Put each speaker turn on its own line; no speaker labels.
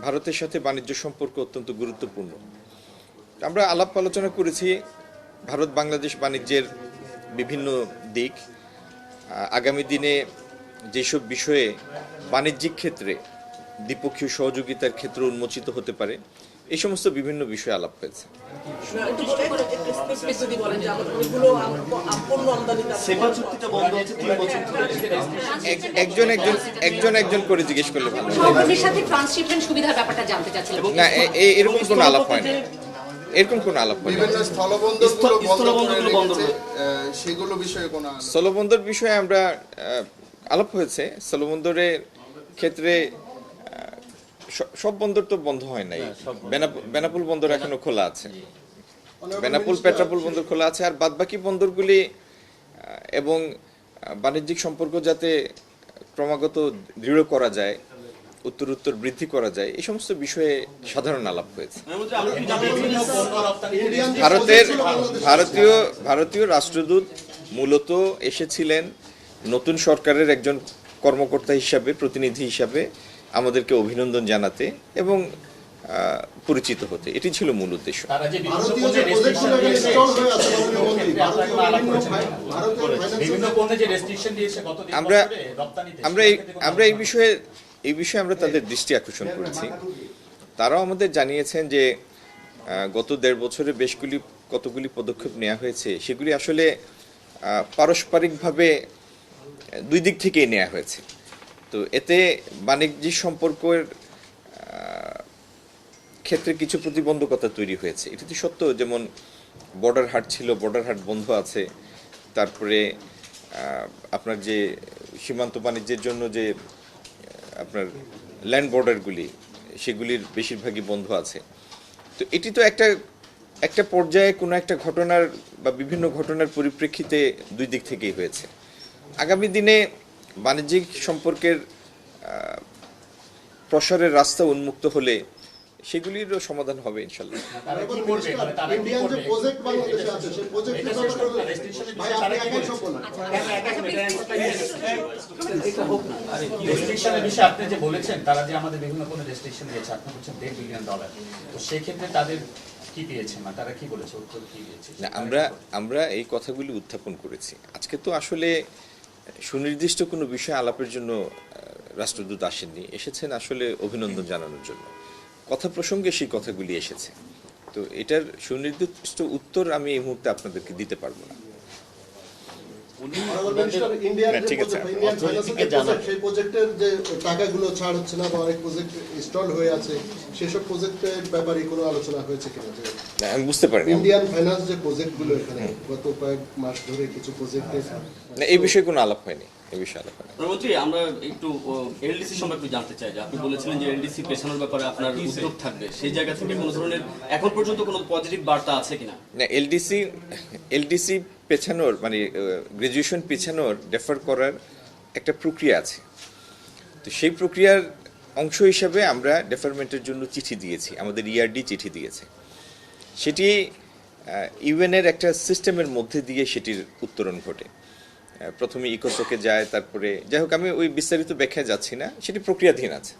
ভারতের সাথে বাণিজ্য সম্পর্ক অত্যন্ত গুরুত্বপূর্ণ। আমরা আলাপ আলোচনা করেছি ভারত বাংলাদেশ বাণিজ্যের বিভিন্ন দিক, আগামী দিনে যেসব বিষয়ে বাণিজ্যিক ক্ষেত্রে দ্বিপক্ষীয় সহযোগিতার ক্ষেত্র উন্মোচিত হতে পারে, এই সমস্ত বিভিন্ন বিষয়ে আলাপ হয়েছে। একজন করে জিজ্ঞেস করলে ভালো। না, এরকম কোনো আলাপ হয় না, এরকম কোনো আলাপ হয় না। স্থলবন্দর বিষয়ে আমরা আলাপ হয়েছে। স্থলবন্দরের ক্ষেত্রে সব বন্দর তো বন্ধ হয় নাই। বেনাপোল বন্দর এখনো খোলা আছে, বেনাপোল পেট্রাপোল বন্দর খোলা আছে। আর বাদবাকি বন্দরগুলি এবং বাণিজ্যিক সম্পর্ক যাতে ক্রমাগত দৃঢ় করা যায়, উত্তর বৃদ্ধি করা যায়, এই সমস্ত বিষয়ে সাধারণ আলাপ হয়েছে। ভারতীয় রাষ্ট্রদূত মূলত এসেছিলেন নতুন সরকারের একজন কর্মকর্তা হিসাবে, প্রতিনিধি হিসাবে আমাদেরকে অভিনন্দন জানাতে এবং পরিচিত হতে। এটি ছিল মূল উদ্দেশ্য। আমরা এই বিষয়ে আমরা তাদের দৃষ্টি আকর্ষণ করেছি। তারাও আমাদের জানিয়েছেন যে গত 1.5 বছরে কতগুলি পদক্ষেপ নেওয়া হয়েছে, সেগুলি আসলে পারস্পরিকভাবে দুই দিক থেকেই নেওয়া হয়েছে। তো এতে বাণিজ্যিক সম্পর্কের ক্ষেত্রে কিছু প্রতিবন্ধকতা তৈরি হয়েছে, এটা তো সত্য। যেমন বর্ডার হাট ছিল, বর্ডার হাট বন্ধ আছে। তারপরে আপনার যে সীমান্ত বাণিজ্যের জন্য যে আপনার ল্যান্ড বর্ডারগুলি, সেগুলির বেশিরভাগই বন্ধ আছে। তো এটি তো একটা পর্যায়ে কোনো একটা ঘটনার বা বিভিন্ন ঘটনার পরিপ্রেক্ষিতে দুই দিক থেকেই হয়েছে। আগামী দিনে বাণিজ্যিক সম্পর্কের প্রসারের রাস্তা উন্মুক্ত হলে সেগুলিরও সমাধান হবে ইনশাল্লাহ।
আপনি যে বলেছেন তারা যে আমাদের বিভিন্ন কোনো রেস্ট্রিকশন দিয়েছে, আপনি বলছেন $1.5 বিলিয়ন, তো সেই ক্ষেত্রে তাদের কি পেয়েছে, না তারা কি বলেছে, উত্তর কি দিয়েছে?
আমরা এই কথাগুলি উত্থাপন করেছি। আজকে তো আসলে সুনির্দিষ্ট কোনো বিষয় আলাপের জন্য রাষ্ট্রদূত আসেননি, এসেছেন আসলে অভিনন্দন জানানোর জন্য। কথা প্রসঙ্গে সেই কথাগুলি এসেছে। তো এটার সুনির্দিষ্ট উত্তর আমি এই মুহূর্তে আপনাদেরকে দিতে পারবো না। ঠিক আছে,
সেই প্রজেক্টের যে টাকাগুলো ছাড় হচ্ছে না বা অনেক প্রজেক্ট স্টল হয়ে আছে, সেসব প্রজেক্টের ব্যাপারে কোনো আলোচনা হয়েছে কিনা?
আমি বুঝতে পারিনি।
ইন্ডিয়ান ফাইন্যান্স যে প্রজেক্টগুলো এখানে গত কয়েক মাস ধরে কিছু প্রজেক্টে,
এই বিষয়ে কোনো আলাপ হয়নি।
প্রধানমন্ত্রী, আমরা একটু এলডিসি সম্পর্কে জানতে চাই যে আপনি বলেছিলেন যে এলডিসি পেছানোর ব্যাপারে আপনার উদ্যোগ থাকবে, সেই জায়গা থেকে কোনো ধরনের এখন পর্যন্ত কোনো পজিটিভ বার্তা আছে কিনা?
না, এলডিসি পেছানোর মানে গ্রাজুয়েশন পেছানোর ডেফার করার একটা প্রক্রিয়া আছে। তো সেই প্রক্রিয়ার অংশ হিসাবে আমরা ডেফারমেন্টের জন্য চিঠি দিয়েছি, আমাদের ইআরডি চিঠি দিয়েছে। সেটি ইউএনের একটা সিস্টেমের মধ্যে দিয়ে সেটির উত্তরণ ঘটে। প্রথমে ইকোসোকে যায়, তারপরে যাই হোক, আমি ওই বিস্তারিত ব্যাখ্যায় যাচ্ছি না, সেটি প্রক্রিয়াধীন আছে।